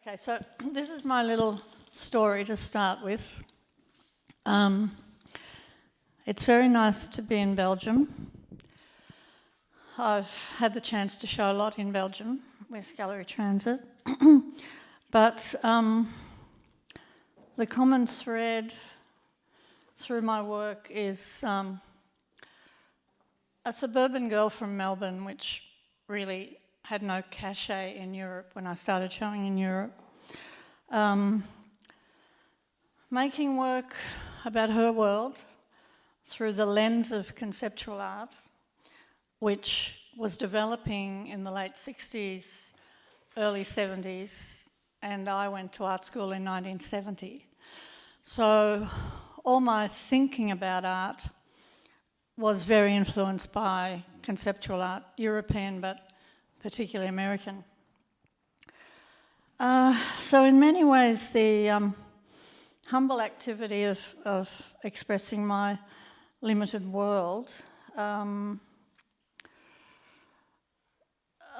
Okay, so this is my little story to start with. It's very nice to be in Belgium. I've had the chance to show a lot in Belgium with Gallery Transit, but the common thread through my work is a suburban girl from Melbourne, which really had no cachet in Europe when I started showing in Europe. Making work about her world through the lens of conceptual art, which was developing in the late 60s, early 70s, and I went to art school in 1970. So all my thinking about art was very influenced by conceptual art, European, but particularly American. So in many ways, the humble activity of expressing my limited world, a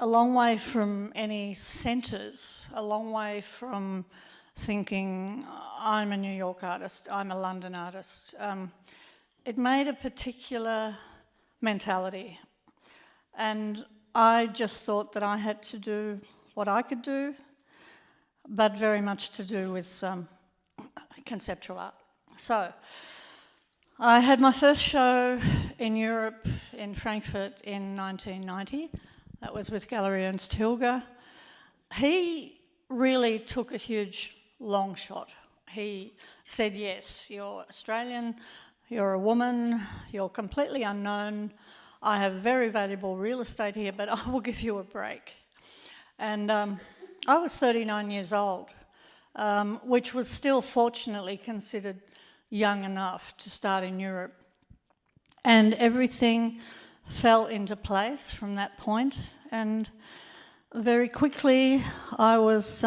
long way from any centres, a long way from thinking, I'm a New York artist, I'm a London artist. It made a particular mentality, and I just thought that I had to do what I could do, but very much to do with conceptual art. So I had my first show in Europe, in Frankfurt, in 1990. That was with Gallery Ernst Hilger. He really took a huge long shot. He said, yes, you're Australian, you're a woman, you're completely unknown. I have very valuable real estate here, but I will give you a break. And I was 39 years old, which was still fortunately considered young enough to start in Europe. And everything fell into place from that point. And very quickly I was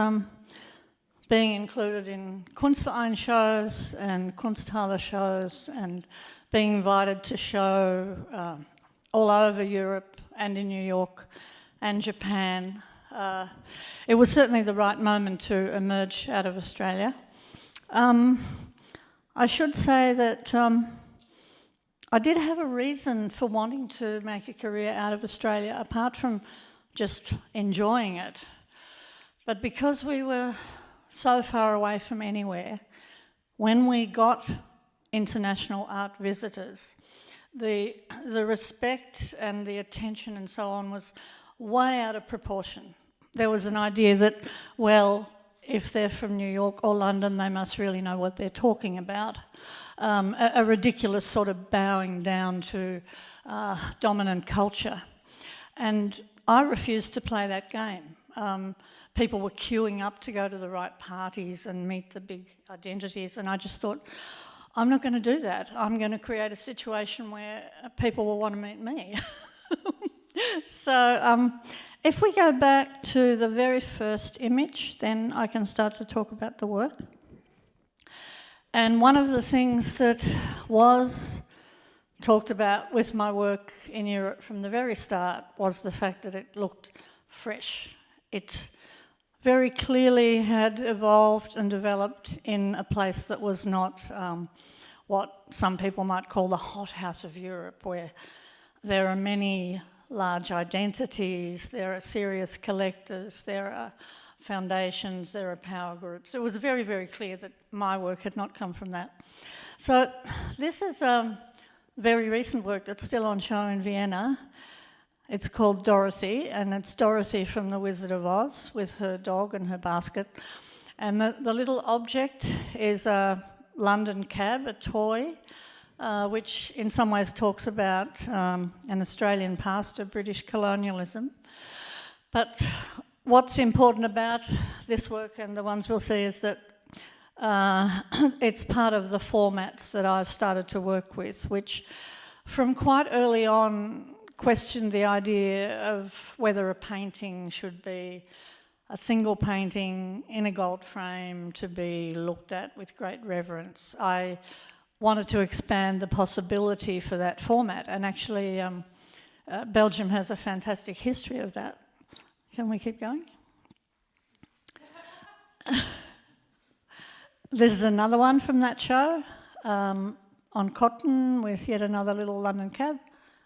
being included in Kunstverein shows and Kunsthalle shows and being invited to show all over Europe and in New York and Japan. It was certainly the right moment to emerge out of Australia. I should say that I did have a reason for wanting to make a career out of Australia, apart from just enjoying it. But because we were so far away from anywhere, when we got international art visitors, the respect and the attention and so on was way out of proportion. There was an idea that, well, if they're from New York or London, they must really know what they're talking about. A ridiculous sort of bowing down to dominant culture. And I refused to play that game. People were queuing up to go to the right parties and meet the big identities, and I just thought, I'm not going to do that. I'm going to create a situation where people will want to meet me. So if we go back to the very first image, then I can start to talk about the work. And one of the things that was talked about with my work in Europe from the very start was the fact that it looked fresh. It very clearly had evolved and developed in a place that was not what some people might call the hothouse of Europe, where there are many large identities, there are serious collectors, there are foundations, there are power groups. It was very, very clear that my work had not come from that. So this is very recent work that's still on show in Vienna. It's called Dorothy, and it's Dorothy from The Wizard of Oz with her dog and her basket. And the little object is a London cab, a toy, which in some ways talks about an Australian past of British colonialism. But what's important about this work and the ones we'll see is that it's part of the formats that I've started to work with, which from quite early on questioned the idea of whether a painting should be a single painting in a gold frame to be looked at with great reverence. I wanted to expand the possibility for that format, and actually Belgium has a fantastic history of that. Can we keep going? This is another one from that show, on cotton with yet another little London cab.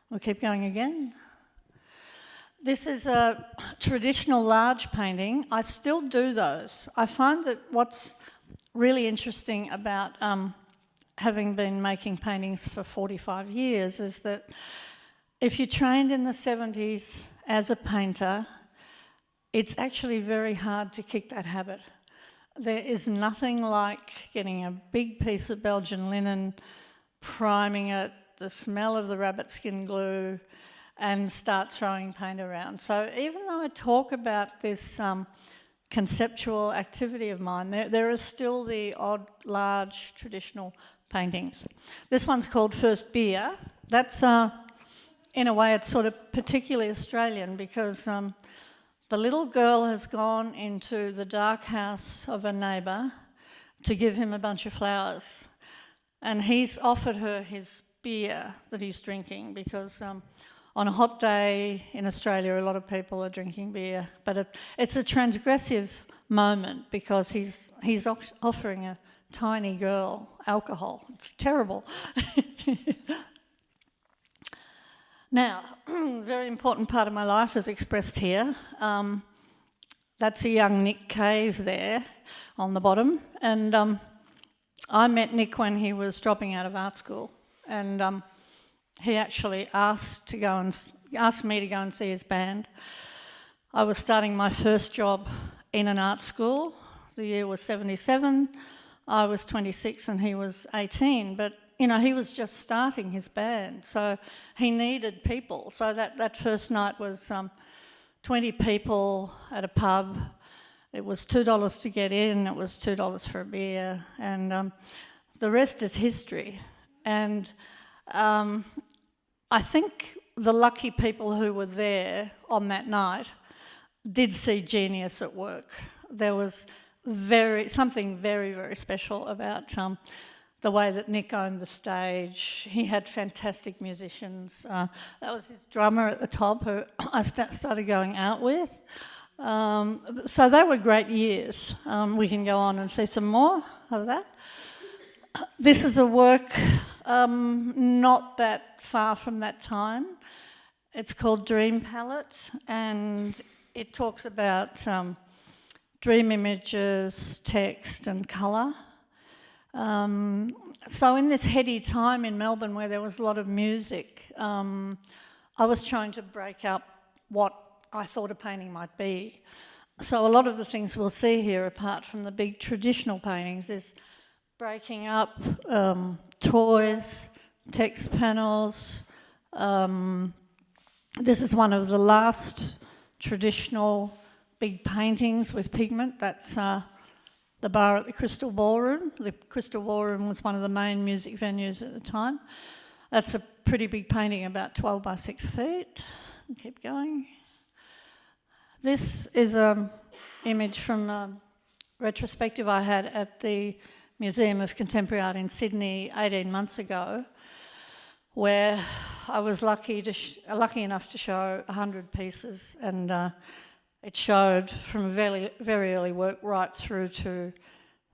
We'll keep going again. This is a traditional large painting. I still do those. I find that what's really interesting about having been making paintings for 45 years is that if you trained in the 70s as a painter, it's actually very hard to kick that habit. There is nothing like getting a big piece of Belgian linen, priming it, the smell of the rabbit skin glue, and start throwing paint around. So even though I talk about this conceptual activity of mine, there are still the odd, large, traditional paintings. This one's called First Beer. That's, in a way, it's sort of particularly Australian because the little girl has gone into the dark house of a neighbour to give him a bunch of flowers. And he's offered her his beer that he's drinking because on a hot day in Australia, a lot of people are drinking beer. But it's a transgressive moment because he's offering a tiny girl alcohol. It's terrible. Now, a very important part of my life is expressed here. That's a young Nick Cave there on the bottom. And I met Nick when he was dropping out of art school. And he actually asked me to go and see his band. I was starting my first job in an art school. The year was 77. I was 26 and he was 18. But you know, he was just starting his band, so he needed people. So that first night was 20 people at a pub. It was $2 to get in, it was $2 for a beer, and the rest is history. And I think the lucky people who were there on that night did see genius at work. There was something very, very special about the way that Nick owned the stage. He had fantastic musicians. That was his drummer at the top who I started going out with. So they were great years. We can go on and see some more of that. This is a work not that far from that time. It's called Dream Palette, and it talks about dream images, text and colour. So in this heady time in Melbourne where there was a lot of music, I was trying to break up what I thought a painting might be. So a lot of the things we'll see here, apart from the big traditional paintings, is breaking up toys, text panels. This is one of the last traditional big paintings with pigment. That's the bar at the Crystal Ballroom. The Crystal Ballroom was one of the main music venues at the time. That's a pretty big painting, about 12 by 6 feet. Keep going. This is an image from a retrospective I had at the Museum of Contemporary Art in Sydney 18 months ago, where I was lucky enough to show 100 pieces, and it showed from very, very early work right through to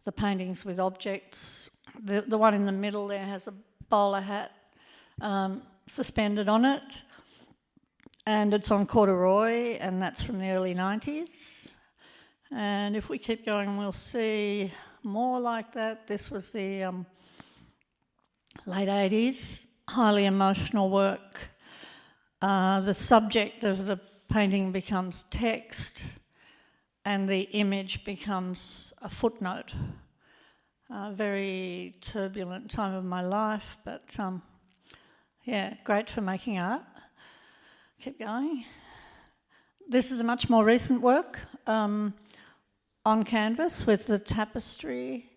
the paintings with objects. The one in the middle there has a bowler hat suspended on it, and it's on corduroy, and that's from the early 90s. And if we keep going, we'll see more like that. This was the late 80s, highly emotional work. The subject of the painting becomes text and the image becomes a footnote. Very turbulent time of my life, but yeah, great for making art. Keep going. This is a much more recent work on canvas with the tapestry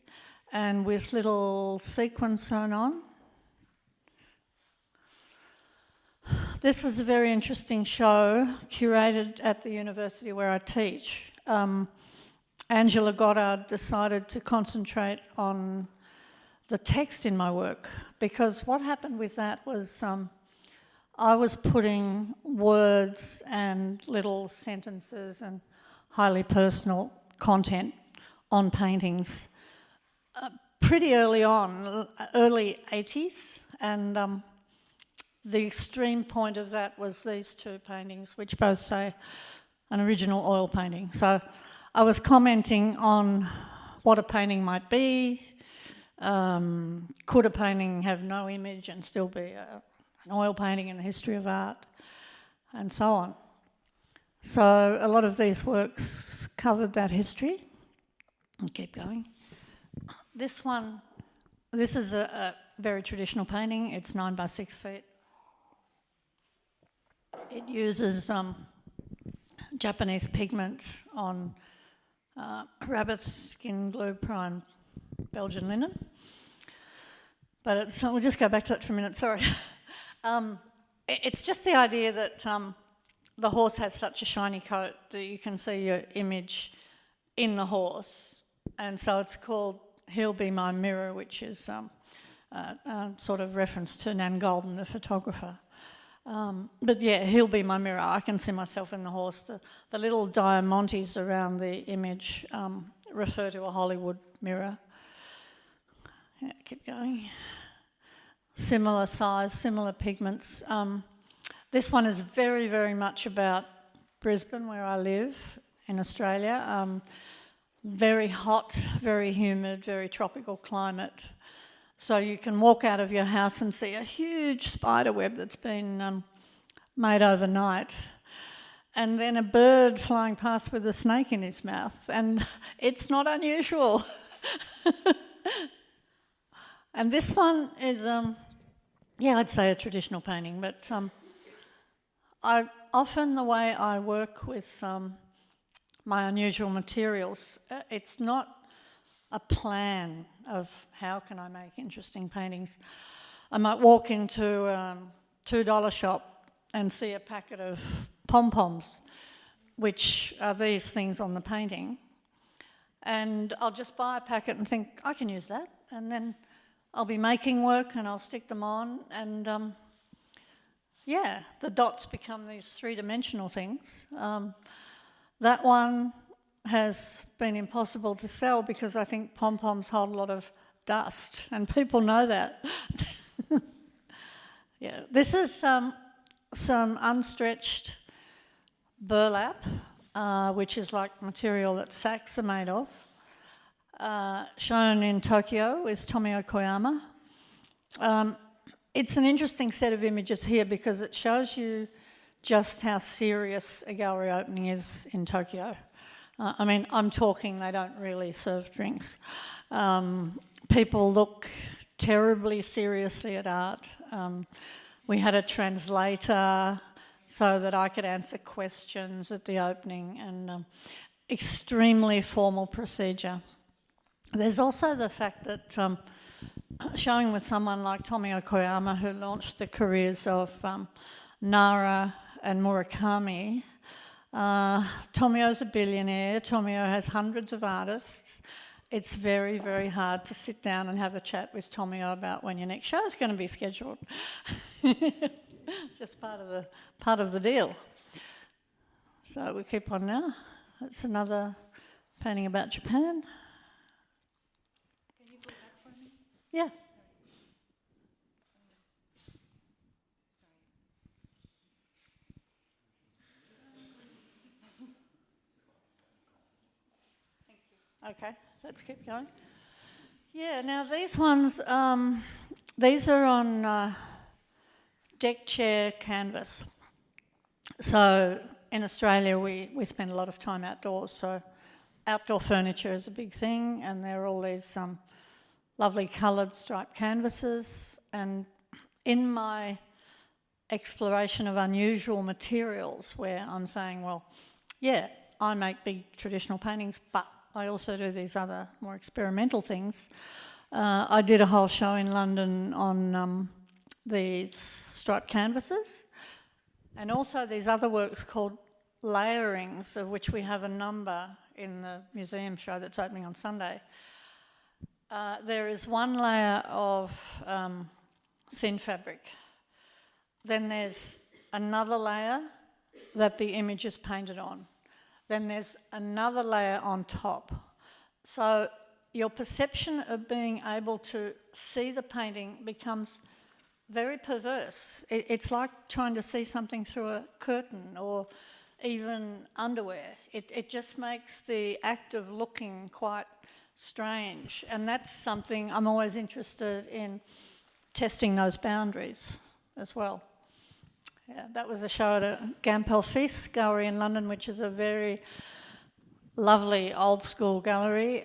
and with little sequins sewn on. This was a very interesting show, curated at the university where I teach. Angela Goddard decided to concentrate on the text in my work, because what happened with that was I was putting words and little sentences and highly personal content on paintings pretty early on, early 80s, and the extreme point of that was these two paintings, which both say an original oil painting. So I was commenting on what a painting might be. Could a painting have no image and still be an oil painting in the history of art, and so on. So a lot of these works covered that history. I'll keep going. This one, this is a very traditional painting. It's 9 by 6 feet. It uses Japanese pigment on rabbit skin glue prime Belgian linen. But we'll just go back to that for a minute, sorry. It's just the idea that the horse has such a shiny coat that you can see your image in the horse. And so it's called He'll Be My Mirror, which is a sort of reference to Nan Goldin, the photographer. But yeah, He'll Be My Mirror. I can see myself in the horse. The little diamantes around the image refer to a Hollywood mirror. Yeah, keep going. Similar size, similar pigments. This one is very, very much about Brisbane, where I live in Australia. Very hot, very humid, very tropical climate. So you can walk out of your house and see a huge spider web that's been made overnight, and then a bird flying past with a snake in his mouth, and it's not unusual. And this one is, I'd say a traditional painting, but often the way I work with my unusual materials, it's not a plan of how can I make interesting paintings. I might walk into a $2 shop and see a packet of pom-poms, which are these things on the painting, and I'll just buy a packet and think, I can use that, and then I'll be making work and I'll stick them on, and the dots become these three-dimensional things. That one has been impossible to sell because I think pom-poms hold a lot of dust, and people know that. Yeah, this is some unstretched burlap, which is like material that sacks are made of. Shown in Tokyo with Tomio Koyama. It's an interesting set of images here because it shows you just how serious a gallery opening is in Tokyo. I mean, I'm talking, they don't really serve drinks. People look terribly seriously at art. We had a translator so that I could answer questions at the opening, and extremely formal procedure. There's also the fact that showing with someone like Tomio Koyama, who launched the careers of Nara and Murakami. Tomio's a billionaire. Tomio has hundreds of artists. It's very, very hard to sit down and have a chat with Tomio about when your next show is going to be scheduled. Just part of the deal. So we keep on now. That's another painting about Japan. Can you put that for me? Yeah. Okay, let's keep going. Yeah, now these ones, these are on deck chair canvas. So in Australia we spend a lot of time outdoors, so outdoor furniture is a big thing, and there are all these lovely coloured striped canvases. And in my exploration of unusual materials, where I'm saying, well, yeah, I make big traditional paintings, but I also do these other more experimental things. I did a whole show in London on these striped canvases, and also these other works called layerings, of which we have a number in the museum show that's opening on Sunday. There is one layer of thin fabric. Then there's another layer that the image is painted on. Then there's another layer on top. So your perception of being able to see the painting becomes very perverse. It's like trying to see something through a curtain or even underwear. It just makes the act of looking quite strange, and that's something I'm always interested in, testing those boundaries as well. Yeah, that was a show at a Gampel Gallery in London, which is a very lovely old school gallery.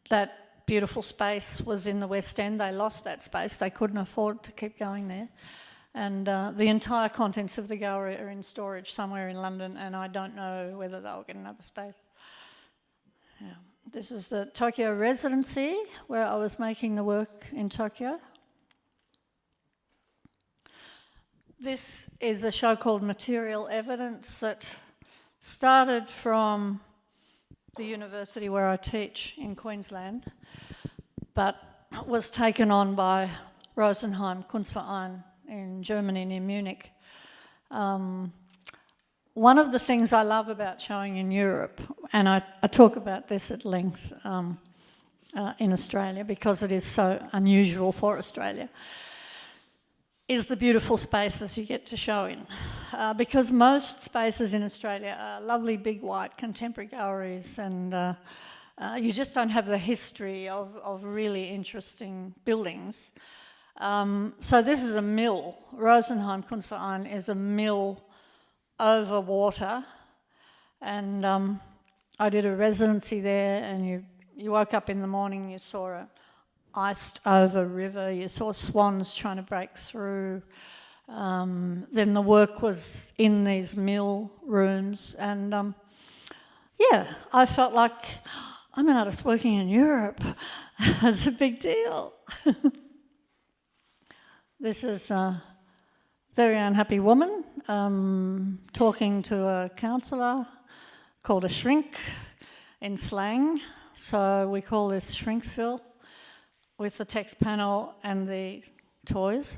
That beautiful space was in the West End. They lost that space. They couldn't afford to keep going there. And the entire contents of the gallery are in storage somewhere in London, and I don't know whether they'll get another space. Yeah. This is the Tokyo residency, where I was making the work in Tokyo. This is a show called Material Evidence that started from the university where I teach in Queensland, but was taken on by Rosenheim Kunstverein in Germany near Munich. One of the things I love about showing in Europe, and I talk about this at length in Australia because it is so unusual for Australia, is the beautiful spaces you get to show in. Because most spaces in Australia are lovely big white contemporary galleries, and you just don't have the history of really interesting buildings. So this is a mill. Rosenheim Kunstverein is a mill over water, and I did a residency there, and you woke up in the morning, you saw a iced over river, you saw swans trying to break through. Then the work was in these mill rooms, and yeah, I felt like I'm an artist working in Europe. It's a big deal. This is a very unhappy woman talking to a counsellor called a shrink in slang. So we call this Shrinkville, with the text panel and the toys.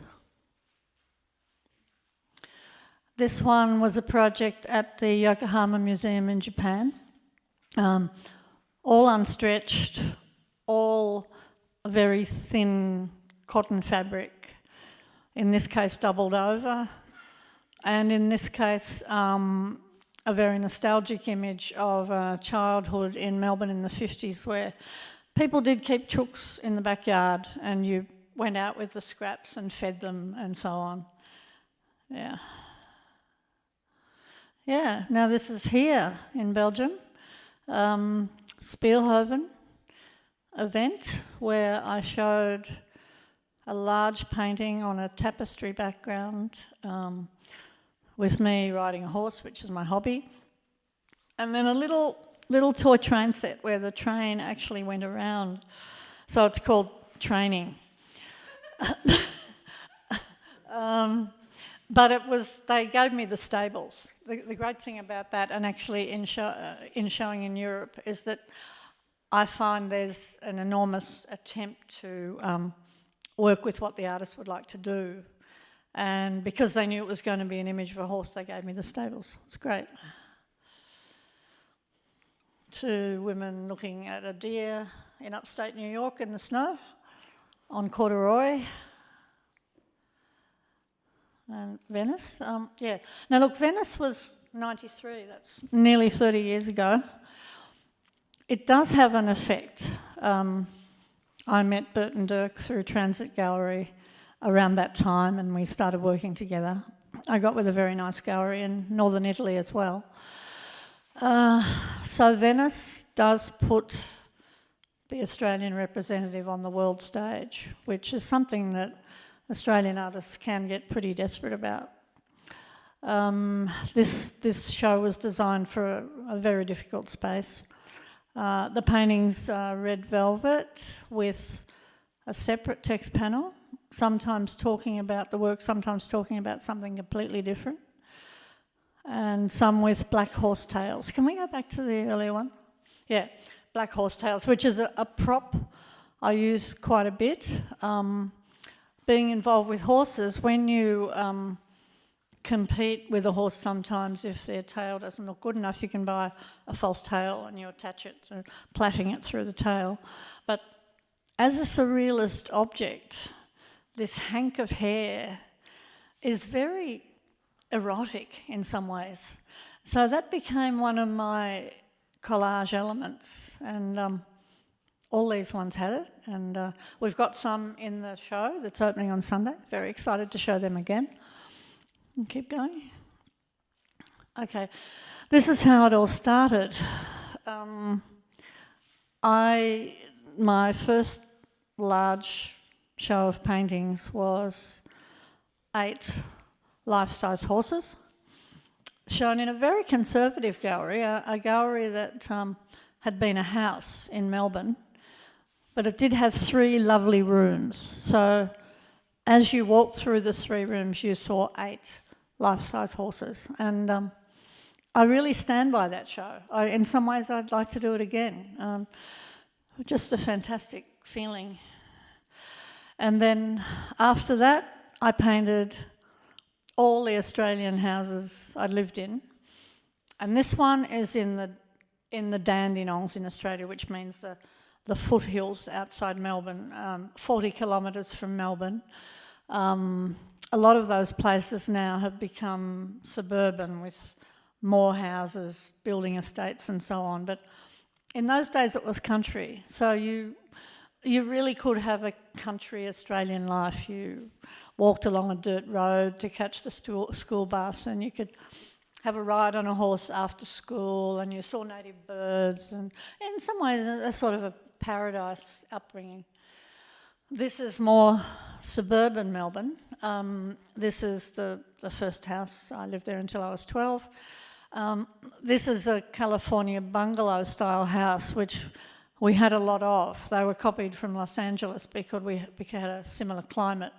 This one was a project at the Yokohama Museum in Japan. All unstretched, all very thin cotton fabric, in this case doubled over, and in this case a very nostalgic image of childhood in Melbourne in the 50s, where people did keep chooks in the backyard and you went out with the scraps and fed them and so on. Yeah. Yeah, now this is here in Belgium, Spielhoven event, where I showed a large painting on a tapestry background with me riding a horse, which is my hobby, and then a little toy train set where the train actually went around. So it's called training. But it was, they gave me the stables. The great thing about that, and actually in showing in Europe, is that I find there's an enormous attempt to work with what the artist would like to do. And because they knew it was going to be an image of a horse, they gave me the stables. It's great. Two women looking at a deer in upstate New York in the snow on corduroy. And Venice, yeah. Now look, Venice was 93, that's nearly 30 years ago. It does have an effect. I met Burton Dirk through Transit Gallery around that time, and we started working together. I got with a very nice gallery in northern Italy as well. So Venice does put the Australian representative on the world stage, which is something that Australian artists can get pretty desperate about. This show was designed for a very difficult space. The paintings are red velvet with a separate text panel, sometimes talking about the work, sometimes talking about something completely different, and some with black horsetails. Can we go back to the earlier one? Yeah, black horsetails, which is a prop I use quite a bit. Being involved with horses, when you compete with a horse sometimes if their tail doesn't look good enough. You can buy a false tail and you attach it, so plaiting it through the tail. But as a surrealist object, this hank of hair is very erotic in some ways. So that became one of my collage elements, and all these ones had it, and we've got some in the show that's opening on Sunday. Very excited to show them again. And keep going. Okay, this is how it all started. My first large show of paintings was 8 life-size horses, shown in a very conservative gallery, a gallery that had been a house in Melbourne, but it did have 3 lovely rooms. So as you walked through the 3 rooms, you saw 8 life-size horses, and I really stand by that show. In some ways, I'd like to do it again. Just a fantastic feeling. And then after that, I painted all the Australian houses I lived in, and this one is in the Dandenongs in Australia, which means the foothills outside Melbourne, 40 kilometres from Melbourne. A lot of those places now have become suburban with more houses, building estates and so on, but in those days it was country, so you really could have a country Australian life. You walked along a dirt road to catch the school bus, and you could have a ride on a horse after school, and you saw native birds, and in some ways a sort of a paradise upbringing. This is more suburban Melbourne. This is the first house. I lived there until I was 12. This is a California bungalow style house, which we had a lot of. They were copied from Los Angeles because we had a similar climate.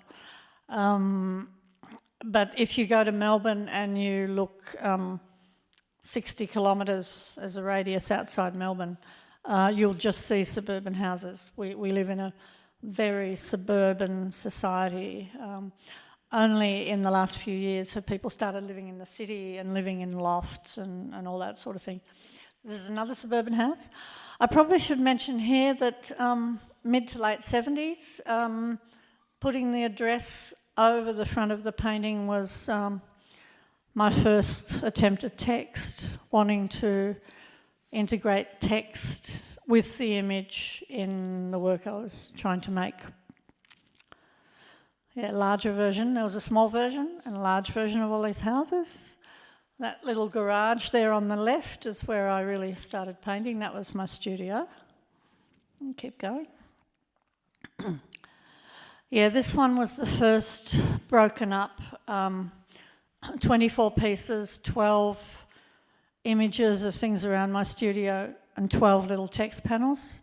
But if you go to Melbourne and you look 60 kilometres as a radius outside Melbourne, you'll just see suburban houses. We live in a very suburban society. Only in the last few years have people started living in the city and living in lofts and all that sort of thing. This is another suburban house. I probably should mention here that mid to late 70s, putting the address over the front of the painting was my first attempt at text, wanting to integrate text with the image in the work I was trying to make. Yeah, larger version. There was a small version and a large version of all these houses. That little garage there on the left is where I really started painting. That was my studio. And keep going. Yeah, this one was the first broken up, 24 pieces, 12 images of things around my studio and 12 little text panels.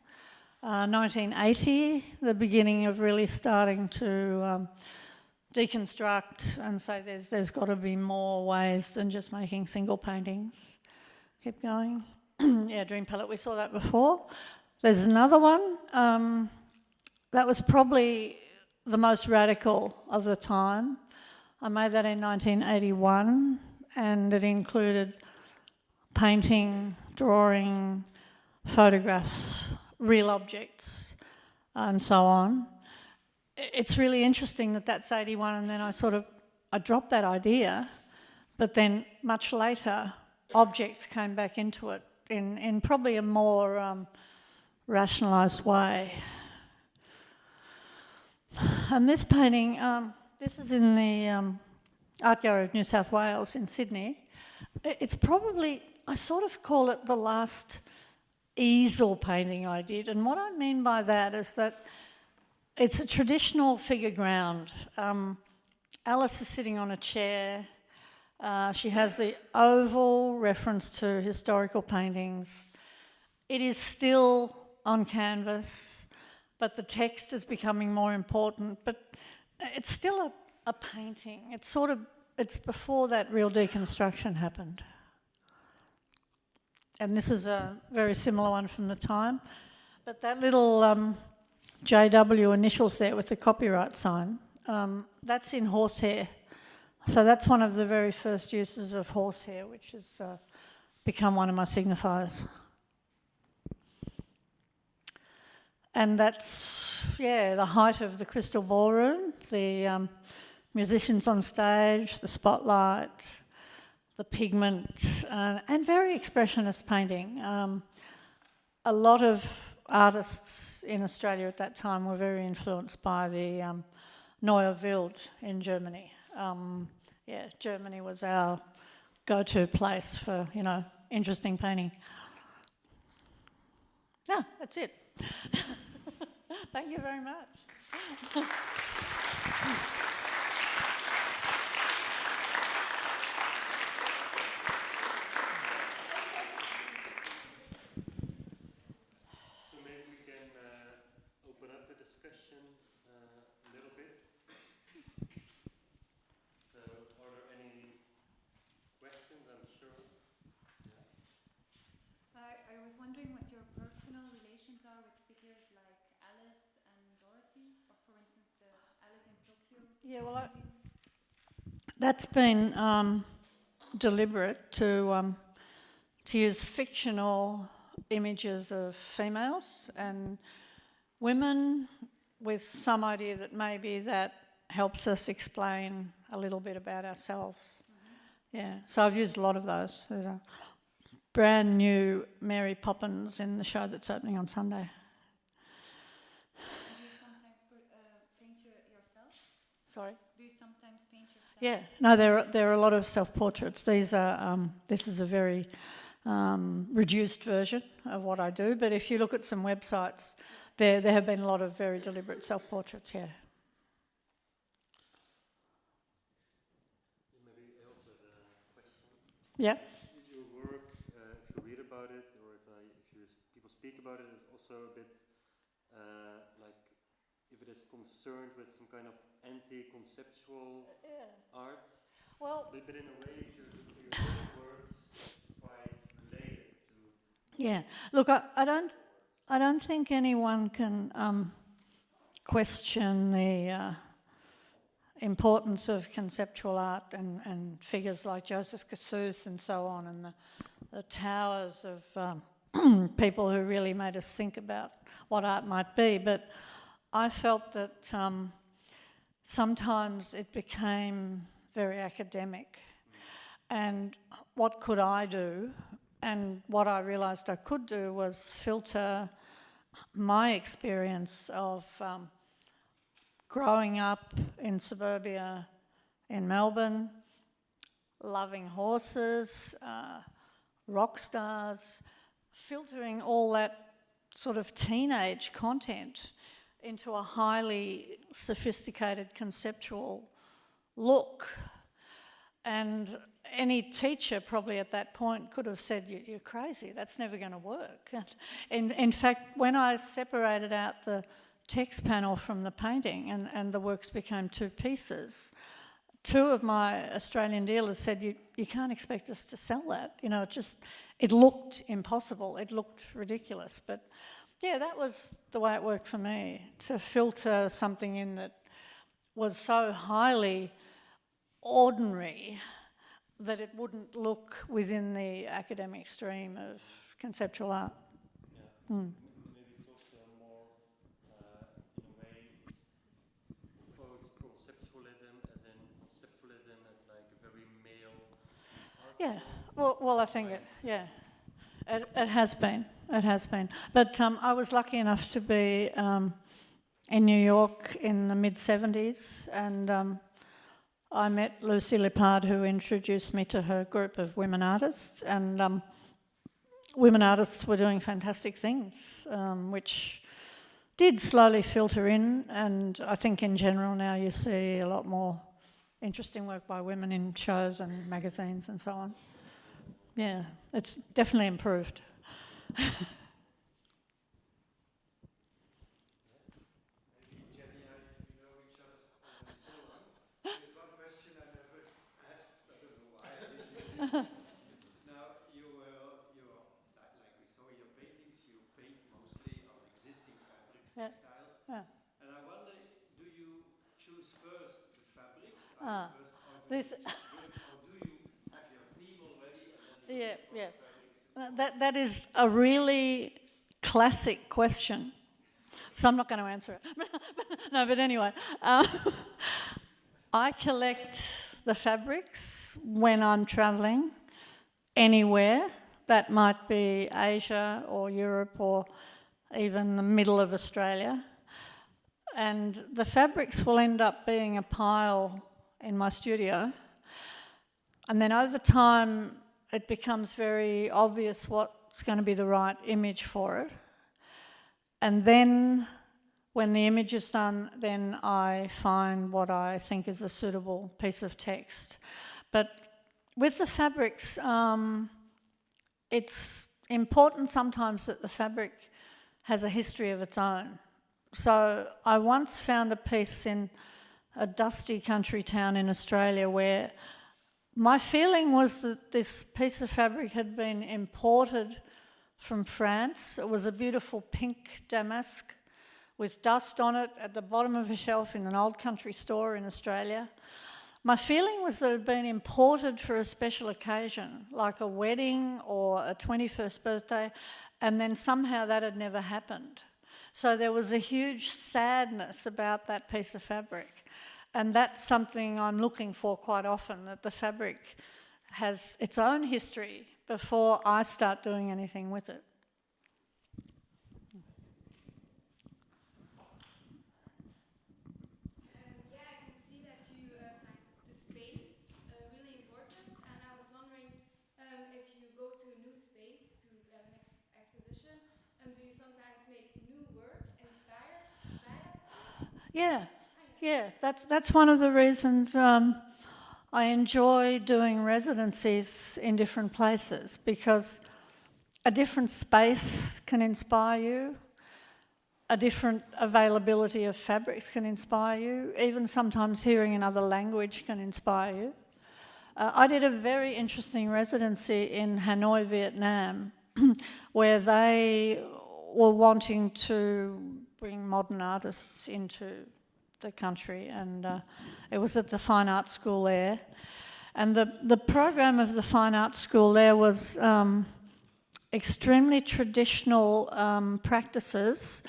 1980, the beginning of really starting to deconstruct and say there's got to be more ways than just making single paintings. Keep going. Yeah, Dream Palette, we saw that before. There's another one. That was probably the most radical of the time. I made that in 1981, and it included painting, drawing, photographs, real objects, and so on. It's really interesting that that's 81, and then I dropped that idea, but then much later, objects came back into it in probably a more rationalised way. And this painting, this is in the Art Gallery of New South Wales in Sydney. It's probably, I sort of call it the last easel painting I did, and what I mean by that is that it's a traditional figure ground. Alice is sitting on a chair. She has the oval reference to historical paintings. It is still on canvas, but the text is becoming more important. But it's still a painting. It's before that real deconstruction happened. And this is a very similar one from the time. But that little JW initials there with the copyright sign, that's in horsehair. So that's one of the very first uses of horsehair, which has become one of my signifiers. And that's, yeah, the height of the Crystal Ballroom, the musicians on stage, the spotlight, the pigment, and very expressionist painting. A lot of artists in Australia at that time were very influenced by the Neue Wild in Germany. Yeah, Germany was our go-to place for, you know, interesting painting. Yeah, that's it. Thank you very much. So maybe we can open up the discussion a little bit. So are there any questions? I'm sure. I was wondering what your personal relations are with figures like Alice and Dorothy, or for instance the Alice in Tokyo. Yeah, well, that's been deliberate to use fictional images of females and women with some idea that maybe that helps us explain a little bit about ourselves. Yeah, so I've used a lot of those. There's a brand new Mary Poppins in the show that's opening on Sunday. Do you sometimes paint yourself? Sorry? Do you sometimes paint yourself? Yeah, no, there are a lot of self-portraits. These are this is a very reduced version of what I do, but if you look at some websites, there have been a lot of very deliberate self-portraits here. Maybe I also had a question. Yeah. Your work, if you read about it, or if people speak about it, is also a bit like if it is concerned with some kind of anti-conceptual art. Well, but in a way, if you look at your own works, it's quite related to. yeah. Look, I don't think anyone can question the importance of conceptual art and figures like Joseph Kosuth and so on, and the towers of people who really made us think about what art might be. But I felt that sometimes it became very academic. And what could I do? And what I realised I could do was filter my experience of growing up in suburbia in Melbourne, loving horses, rock stars, filtering all that sort of teenage content into a highly sophisticated conceptual look. And any teacher probably at that point could have said, you're crazy, that's never going to work. In fact, when I separated out the text panel from the painting and the works became two pieces, two of my Australian dealers said, you can't expect us to sell that. You know, it looked impossible, it looked ridiculous. But yeah, that was the way it worked for me, to filter something in that was so highly ordinary that it wouldn't look within the academic stream of conceptual art. Yeah. Maybe it's also more, in a way, post-conceptualism, as in conceptualism as like a very male art. Yeah, well, I think it has been. It has been. But I was lucky enough to be in New York in the mid-70s, and I met Lucy Lippard, who introduced me to her group of women artists, and women artists were doing fantastic things, which did slowly filter in, and I think in general now you see a lot more interesting work by women in shows and magazines and so on. Yeah, it's definitely improved. Now, like we saw in your paintings, you paint mostly on existing fabrics, textiles. And I wonder, do you choose first the fabric? Yeah. That is a really classic question. So I'm not going to answer it. No, but anyway. I collect the fabrics when I'm travelling anywhere. That might be Asia or Europe or even the middle of Australia. And the fabrics will end up being a pile in my studio. And then over time, it becomes very obvious what's going to be the right image for it. And then when the image is done, then I find what I think is a suitable piece of text. But with the fabrics, it's important sometimes that the fabric has a history of its own. So I once found a piece in a dusty country town in Australia where my feeling was that this piece of fabric had been imported from France. It was a beautiful pink damask with dust on it at the bottom of a shelf in an old country store in Australia. My feeling was that it had been imported for a special occasion, like a wedding or a 21st birthday, and then somehow that had never happened. So there was a huge sadness about that piece of fabric. And that's something I'm looking for quite often, that the fabric has its own history before I start doing anything with it. Yeah, I can see that you find the space really important, and I was wondering if you go to a new space to an exposition, do you sometimes make new work inspired by that space? Yeah, that's one of the reasons I enjoy doing residencies in different places, because a different space can inspire you, a different availability of fabrics can inspire you, even sometimes hearing another language can inspire you. I did a very interesting residency in Hanoi, Vietnam, where they were wanting to bring modern artists into the country, and it was at the Fine Arts School there. And the program of the Fine Arts School there was extremely traditional practices.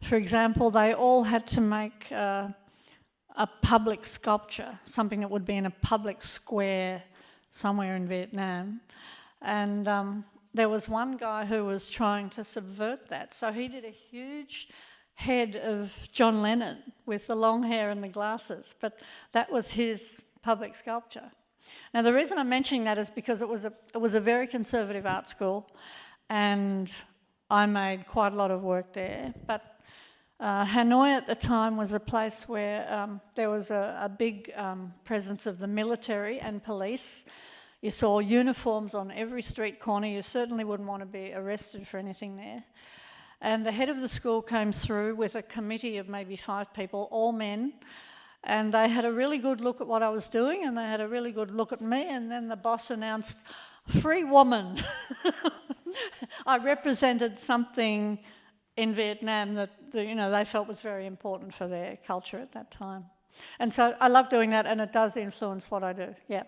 For example, they all had to make a public sculpture, something that would be in a public square somewhere in Vietnam. And there was one guy who was trying to subvert that. So he did a huge head of John Lennon with the long hair and the glasses, but that was his public sculpture. Now, the reason I'm mentioning that is because it was a very conservative art school, and I made quite a lot of work there. But Hanoi at the time was a place where there was a big presence of the military and police. You saw uniforms on every street corner. You certainly wouldn't want to be arrested for anything there. And the head of the school came through with a committee of maybe 5 people, all men, and they had a really good look at what I was doing, and they had a really good look at me, and then the boss announced, "Free woman." I represented something in Vietnam that they felt was very important for their culture at that time. And so I love doing that, and it does influence what I do, yeah.